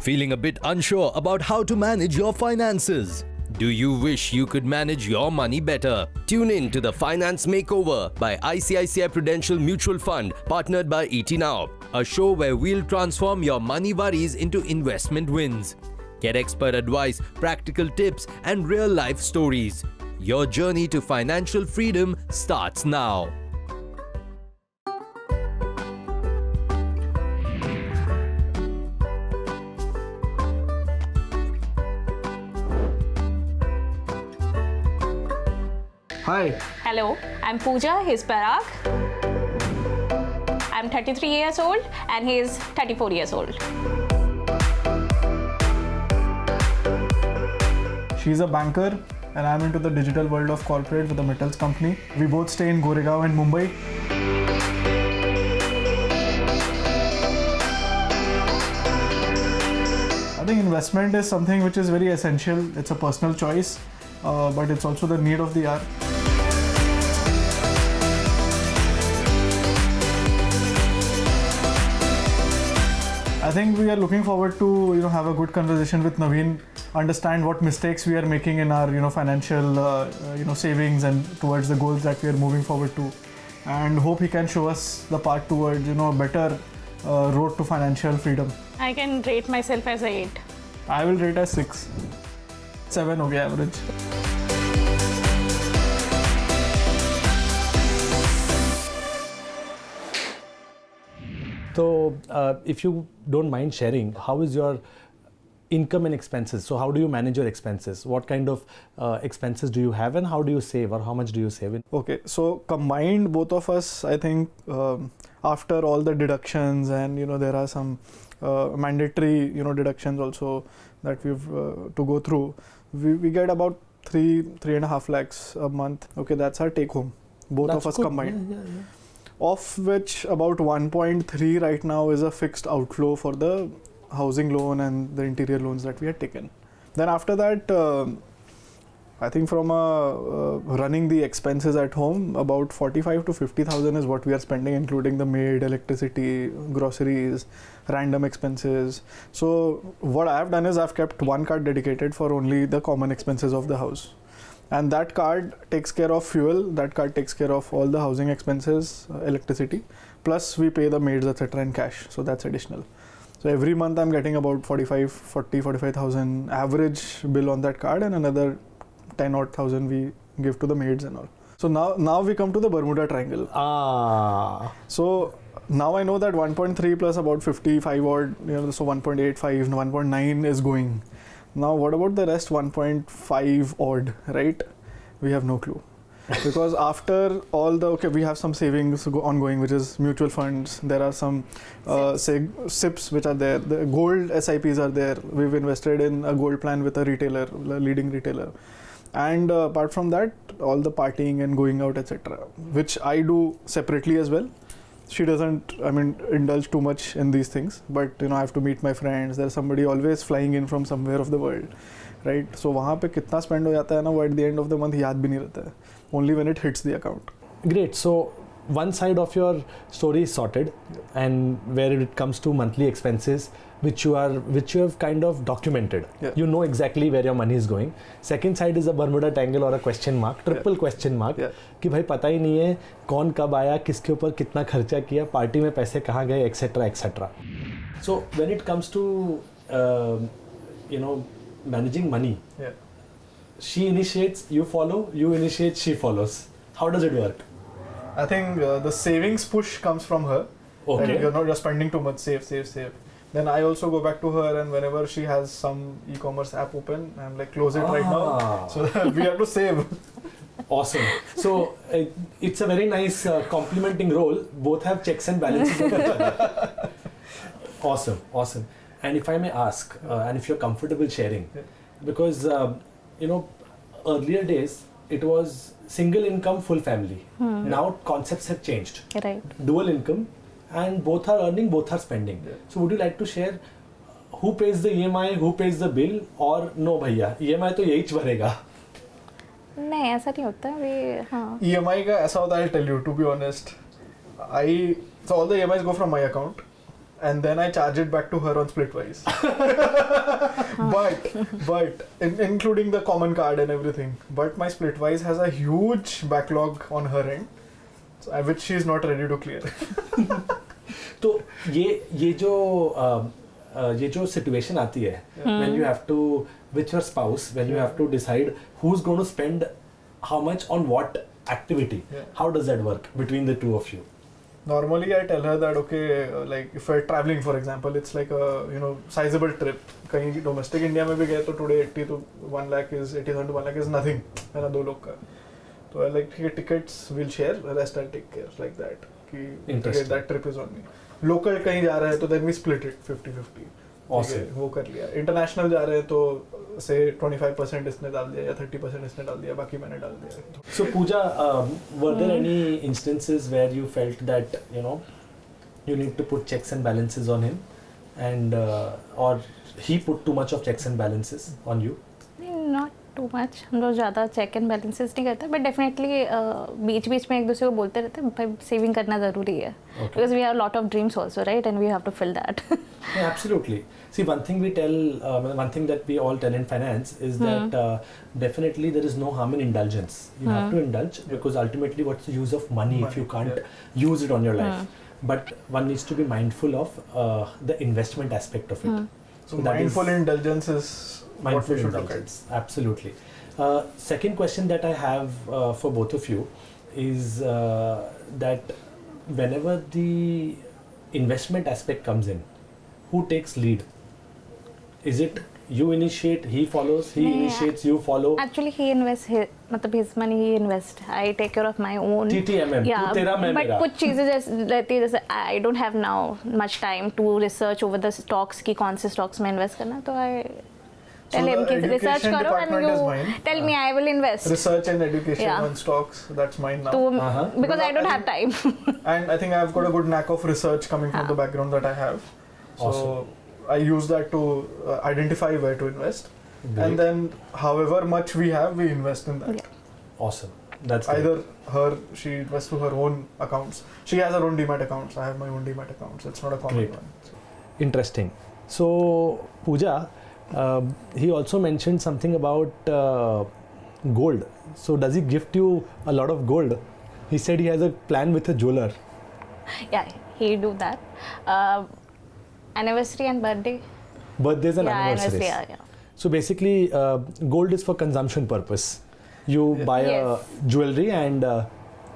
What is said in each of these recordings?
Feeling a bit unsure about how to manage your finances? Do you wish you could manage your money better? Tune in to the Finance Makeover by ICICI Prudential Mutual Fund, partnered by ET Now, a show where we'll transform your money worries into investment wins. Get expert advice, practical tips, and real-life stories. Your journey to financial freedom starts now. Hi. Hello, I'm Pooja, he's Parag. I'm 33 years old and he's 34 years old. She's a banker and I'm into the digital world of corporate with a metals company. We both stay in Goregaon and Mumbai. I think investment is something which is very essential. It's a personal choice, but it's also the need of the hour. I think we are looking forward to have a good conversation with Naveen, understand what mistakes we are making in our financial savings and towards the goals that we are moving forward to, and hope he can show us the path towards a better road to financial freedom. I can rate myself as 8. I will rate as 6. 7 okay, average. So, if you don't mind sharing, how is your income and expenses? So, how do you manage your expenses? What kind of expenses do you have, and how do you save, or how much do you save? Okay, so combined, both of us, I think, after all the deductions, and there are some mandatory deductions also that we've to go through, we get about 3.5 lakhs a month. Okay, that's our take home, both That's of us good. combined. Yeah. Of which about 1.3 right now is a fixed outflow for the housing loan and the interior loans that we had taken. Then after that, I think from running the expenses at home, about 45 to 50,000 is what we are spending, including the maid, electricity, groceries, random expenses. So what I have done is I've kept one card dedicated for only the common expenses of the house. And that card takes care of fuel, that card takes care of all the housing expenses, electricity, plus we pay the maids, etc. in cash. So that's additional. So every month I'm getting about 45,000 average bill on that card, and another 10,000 we give to the maids and all. So now we come to the Bermuda Triangle. So now I know that 1.3 plus about 55 odd, so 1.85, 1.9 is going. Now, what about the rest 1.5 odd, right? We have no clue. Because after all we have some savings ongoing, which is mutual funds. There are some SIPs which are there. The gold SIPs are there. We've invested in a gold plan with a retailer, a leading retailer. And apart from that, all the partying and going out, etc., which I do separately as well. She doesn't, indulge too much in these things, but I have to meet my friends. There's somebody always flying in from somewhere of the world, right? So वहाँ पे कितना spend हो जाता है ना, वो at the end of the month याद भी नहीं रहता है. Only when it hits the account. Great. So one side of your story is sorted, and where it comes to monthly expenses, which you have kind of documented. Yeah. You know exactly where your money is going. Second side is a Bermuda Triangle or a question mark, triple question mark. Yeah. कि भाई पता ही नहीं है कौन कब आया, किसके ऊपर कितना खर्चा किया, पार्टी में पैसे कहाँ गए, etc. etc. So when it comes to managing money, Yeah. she initiates, you follow, you initiate, she follows. How does it work? I think the savings push comes from her. Okay. That you're not just spending too much, save. Then I also go back to her, and whenever she has some e-commerce app open, I'm like, close it right now. So we have to save. Awesome. So it's a very nice complementing role. Both have checks and balances. Awesome. And if I may ask, and if you're comfortable sharing, because earlier days it was single income, full family. Now concepts have changed. Right. Dual income, and both are earning, both are spending. Yeah. So would you like to share who pays the EMI, who pays the bill, or no भैया EMI तो यही भरेगा? नहीं, ऐसा नहीं होता है. हाँ. EMI का ऐसा होता है, I'll tell you, to be honest. So all the EMIs go from my account. and then I charge it back to her on splitwise. but including the common card and everything. But my splitwise has a huge backlog on her end, which she is not ready to clear. तो ये जो situation आती है when you have to with your spouse, when you have to decide who's going to spend how much on what activity, how does that work between the two of you? Normally I tell her that okay, like if we're traveling for example, it's like a sizable trip. कहीं domestic India में भी गए तो today 80 to 1 lakh is 80,000 to 1 lakh is nothing. है ना 2 लोग का. So I like tickets we'll share, the rest I'll take care like that. कि that trip is on me. Local कहीं जा रहे हैं तो then we split it 50-50. Awesome. वो कर लिया. International जा रहे हैं तो say 25% इसने डाल दिया या 30% इसने डाल दिया, बाकी मैंने डाल दिया. So Pooja, were there any instances where you felt that you need to put checks and balances on him, and or he put too much of checks and balances on you? Not too much. हम लोग ज़्यादा check and balances नहीं करते, but definitely बीच बीच में एक दूसरे को बोलते रहते हैं भाई सेविंग करना ज़रूरी है, because we have lot of dreams also, right, and we have to fill that. Yeah, absolutely. See, one thing that we all tell in finance is that definitely there is no harm in indulgence. You have to indulge because ultimately what's the use of money if you can't use it on your life? But one needs to be mindful of the investment aspect of it. So mindful indulgence is what we should look at. Absolutely. Second question that I have for both of you is that whenever the investment aspect comes in, who takes lead? Is it you initiate, he follows, he initiates, you follow? Actually, he invests मतलब his money he invests. I take care of my own. TTMM. Yeah, तेरा मैं but मेरा. कुछ चीजें जैसे I don't have now much time to research over the stocks कि कौन से stocks में invest करना, तो I tell him कि research करो and you tell me, I will invest. Research and education on stocks, that's mine now. Because I don't have time. And I think I've got a good knack of research coming from the background that I have. So I use that to identify where to invest. Great. And then however much we have, we invest in that. Awesome. That's great. Either she invests through her own accounts. She has her own demat accounts. I have my own demat accounts. It's not a common one. So. Interesting. So Pooja, he also mentioned something about gold. So does he gift you a lot of gold? He said he has a plan with a jeweler. Yeah, he do that. Anniversary and birthday. Birthdays and anniversaries. Yeah. So basically, gold is for consumption purpose. You buy a jewelry and.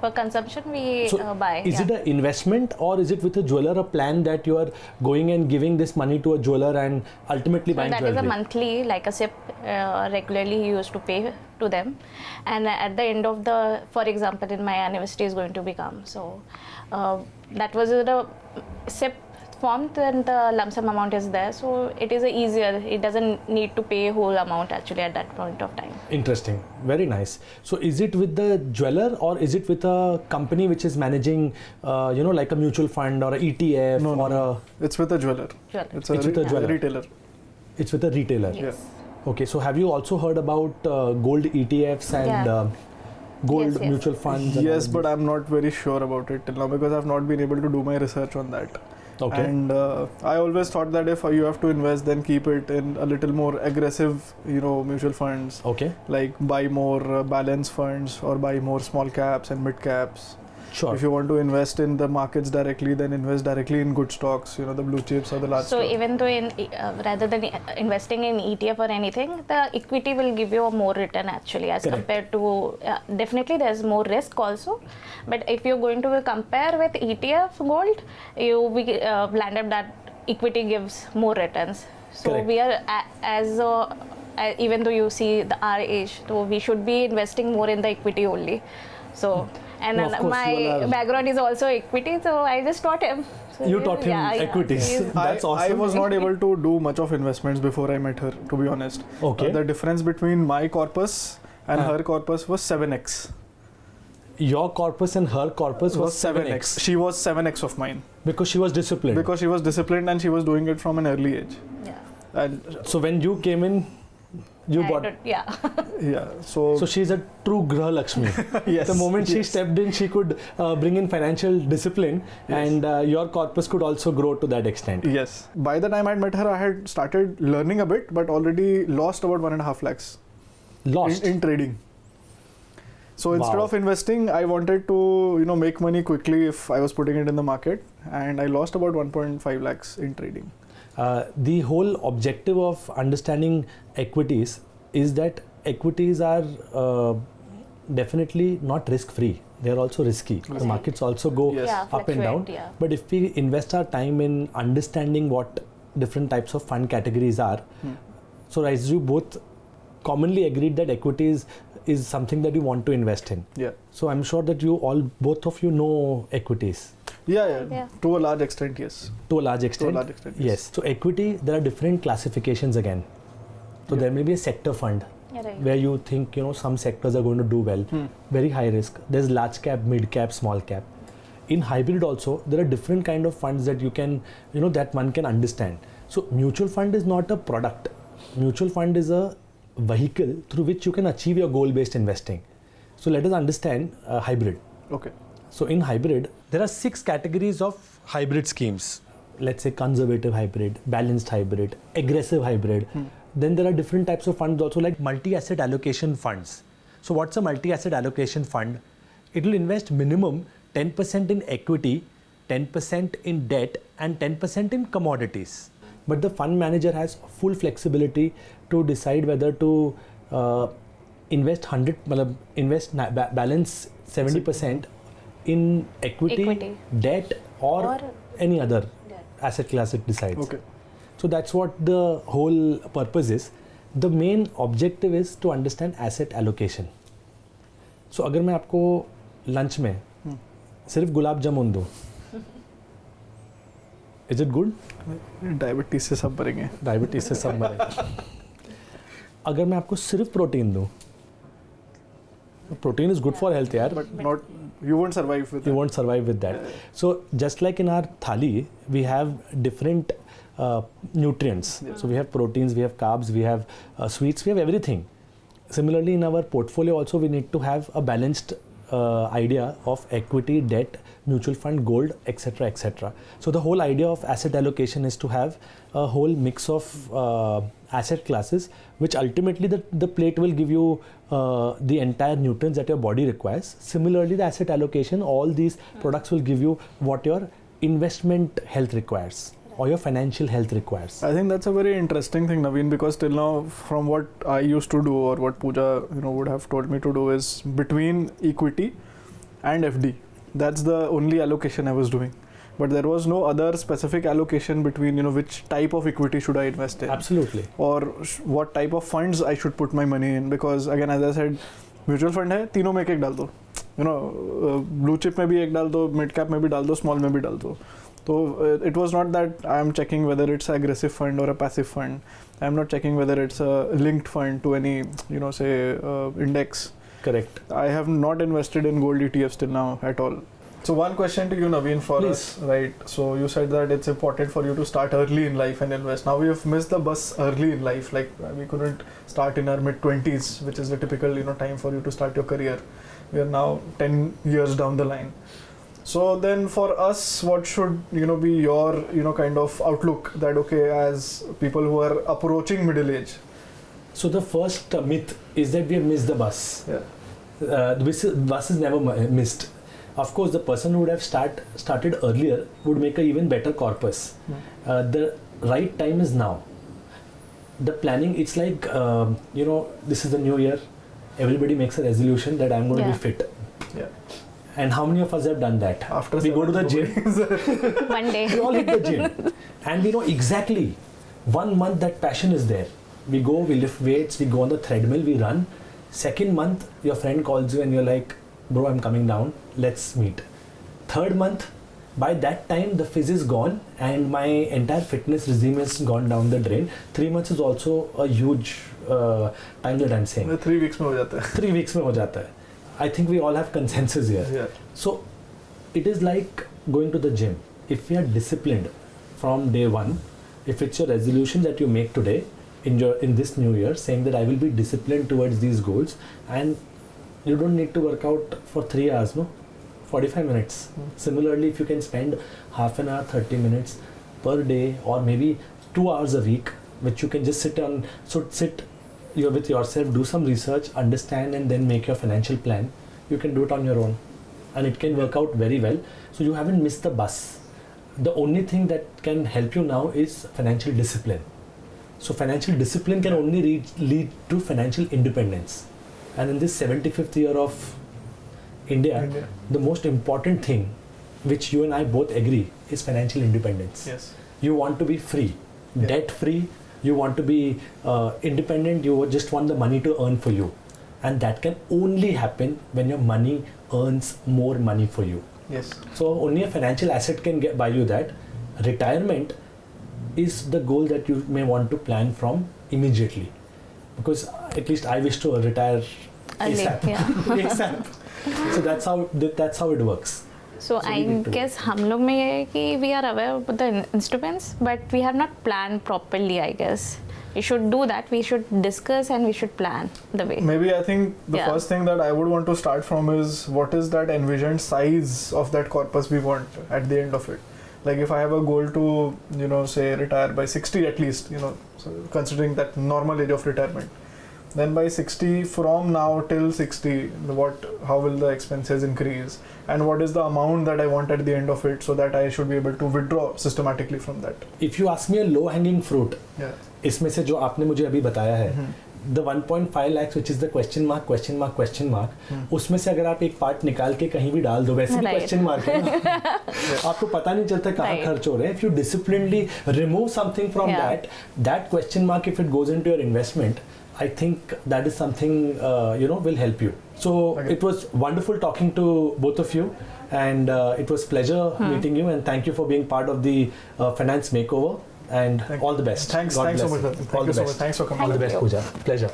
For consumption, we buy. Is it an investment or is it with a jeweler a plan that you are going and giving this money to a jeweler and ultimately buying jewelry? That is a monthly, like a SIP, regularly you used to pay to them. And at the end of for example, in my anniversary is going to become. So that was a SIP formed and the lump sum amount is there. So it is easier. It doesn't need to pay whole amount actually at that point of time. Interesting. Very nice. So is it with the jeweler or is it with a company which is managing, like a mutual fund or a ETF It's with a jeweler. It's with a jeweler. Retailer. It's with a retailer. Yes. Okay. So have you also heard about gold ETFs and gold mutual funds? Yes, but I'm not very sure about it till now because I've not been able to do my research on that. Okay. And I always thought that if you have to invest, then keep it in a little more aggressive, mutual funds. Okay. Like buy more balanced funds or buy more small caps and mid caps. Sure. If you want to invest in the markets directly, then invest directly in good stocks, the blue chips or the large So stocks. even though rather than investing in ETF or anything, the equity will give you a more return actually as compared to, definitely there's more risk also. But if you're going to compare with ETF gold, you land up that equity gives more returns. So we are even though you see our age, so we should be investing more in the equity only. So. And my background is also equity, so I just taught him. So you taught him equities. That's awesome. I was not able to do much of investments before I met her, to be honest. Okay. The difference between my corpus and her corpus was 7x. Your corpus and her corpus was 7x. She was 7x of mine. Because she was disciplined. Because she was disciplined and she was doing it from an early age. Yeah. And so when you came in, You I bought. don't- yeah. Yeah. So So she's a true Grah Lakshmi. yes. The moment she yes. stepped in, she could bring in financial discipline, and your corpus could also grow to that extent. Yes. By the time I met her, I had started learning a bit, but already lost about 1.5 lakhs Lost. in trading. So instead Wow. of investing, I wanted to make money quickly if I was putting it in the market, and I lost about 1.5 lakhs in trading. The whole objective of understanding equities is that equities are definitely not risk free. They are also risky. The markets also go Yes. Yeah, up and down. fluctuate, yeah. But if we invest our time in understanding what different types of fund categories are, so as you both commonly agreed that equities is something that you want to invest in. Yeah. So I'm sure that both of you know equities Yeah. To a large extent, yes. to a large extent. large extent, Yes. yes. So equity, there are different classifications again. So Yeah. there may be a sector fund Yeah, right. where you think some sectors are going to do well, very high risk. There's large cap, mid cap, small cap. In hybrid also, there are different kind of funds that you can, that one can understand. So mutual fund is not a product. Mutual fund is a vehicle through which you can achieve your goal-based investing. So let us understand hybrid. Okay. So in hybrid, there are 6 categories of hybrid schemes. Let's say conservative hybrid, balanced hybrid, aggressive hybrid. Then there are different types of funds also, like multi-asset allocation funds. So what's a multi-asset allocation fund? It will invest minimum 10% in equity, 10% in debt, and 10% in commodities. But the fund manager has full flexibility to decide whether to invest balance 70% in equity, debt, or any other asset class it decides. Okay. So that's what the whole purpose is. The main objective is to understand asset allocation. So अगर मैं आपको lunch में सिर्फ गुलाब जामुन दूँ, is it good? Diabetes से सब मरेंगे. Diabetes से सब मरेंगे. अगर मैं आपको सिर्फ प्रोटीन दूँ, protein is good for health, yaar. But not, you won't survive with You it. won't survive with that. So just like in our thali, we have different nutrients. So we have proteins, we have carbs, we have sweets, we have everything. Similarly, in our portfolio also, we need to have a balanced idea of equity, debt, mutual fund, gold, etc., etc. So the whole idea of asset allocation is to have a whole mix of asset classes, which ultimately the plate will give you the entire nutrients that your body requires. Similarly, the asset allocation, all these products will give you what your investment health requires or your financial health requires. I think that's a very interesting thing, Naveen, because till now, from what I used to do or what Pooja would have told me to do, is between equity and FD. That's the only allocation I was doing. But there was no other specific allocation between which type of equity should I invest in. Absolutely. Or what type of funds I should put my money in, because again, as I said, mutual fund है, तीनों में एक डाल दो, blue chip में भी एक डाल दो, मिड कैप में भी डाल दो, स्मॉल में भी डाल दो. So it was not that I am checking whether it's an aggressive fund or a passive fund. I am not checking whether it's a linked fund to any, say index. Correct. I have not invested in gold ETFs till now at all. So one question to you, Naveen, for Please. us, right? So you said that it's important for you to start early in life and invest. Now we have missed the bus early in life. Like we couldn't start in our mid-20s, which is the typical time for you to start your career. We are now 10 years down the line. So then for us, what should be your kind of outlook that as people who are approaching middle age? So the first myth is that we have missed the bus. Yeah. The bus is never missed. Of course, the person who would have started earlier would make an even better corpus. The right time is now. The planning, it's like, this is the new year. Everybody makes a resolution that I'm going to be fit. Yeah. And how many of us have done that? After we go to the gym. One day. We all hit the gym. And we know exactly 1 month that passion is there. We go, we lift weights, we go on the treadmill, we run. Second month, your friend calls you and you're like, bro, I'm coming down, let's meet. Third month, by that time the fizz is gone and my entire fitness regime has gone down the drain. 3 months is also a huge time that I'm saying. 3 weeks में हो जाता है. 3 weeks में हो जाता है. I think we all have consensus here. Yeah. So it is like going to the gym. If we are disciplined from day one, if it's your resolution that you make today, in this new year, saying that I will be disciplined towards these goals, and you don't need to work out for 3 hours, no, 45 minutes. Similarly, if you can spend half an hour, 30 minutes per day, or maybe 2 hours a week, which you can just sit with yourself, do some research, understand, and then make your financial plan. You can do it on your own, and it can work out very well. So you haven't missed the bus. The only thing that can help you now is financial discipline. So financial discipline can only lead to financial independence. And in this 75th year of India, the most important thing, which you and I both agree, is financial independence. Yes. You want to be free, debt free. You want to be independent. You just want the money to earn for you, and that can only happen when your money earns more money for you. Yes. So only a financial asset can buy you that. Retirement is the goal that you may want to plan from immediately, because at least I wish to retire ASAP. ASAP. So that's how it works. So I guess हम लोग में ये है कि we are aware of the instruments, but we have not planned properly, I guess. We should do that. We should discuss and we should plan the way. Maybe I think the first thing that I would want to start from is what is that envisioned size of that corpus we want at the end of it. Like if I have a goal to, say retire by 60 at least, so considering that normal age of retirement, then by 60, from now till 60, how will the expenses increase, and what is the amount that I want at the end of it, so that I should be able to withdraw systematically from that. If you ask me a low hanging fruit, इसमें से जो आपने मुझे अभी बताया है, the 1.5 lakhs which is the question mark, उसमें से अगर आप एक पार्ट निकाल के कहीं भी डाल दो, वैसे भी question mark है ना? आपको पता नहीं चलता कहाँ खर्च हो रहे हैं. If you disciplinedly remove something from that question mark, if it goes into your investment, I think that is something will help you. So it was wonderful talking to both of you, and it was pleasure meeting you, and thank you for being part of the Finance Makeover, and all the best. Thanks so much. Thank you so much. Thanks for coming. All the best, Pooja. Pleasure.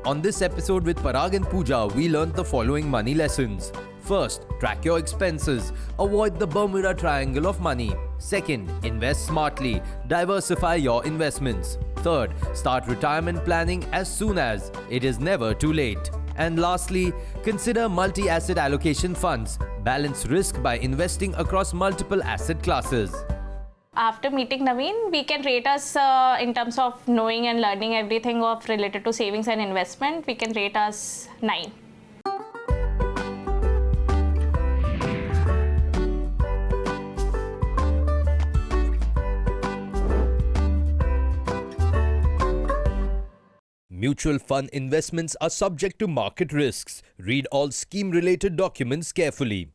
On this episode with Parag and Pooja, we learned the following money lessons. First, track your expenses. Avoid the Bermuda Triangle of money. Second, invest smartly. Diversify your investments. Third, start retirement planning as soon as. It is never too late. And lastly, consider multi-asset allocation funds. Balance risk by investing across multiple asset classes. After meeting Naveen, we can rate us in terms of knowing and learning everything related to savings and investment. We can rate us 9. Mutual fund investments are subject to market risks. Read all scheme-related documents carefully.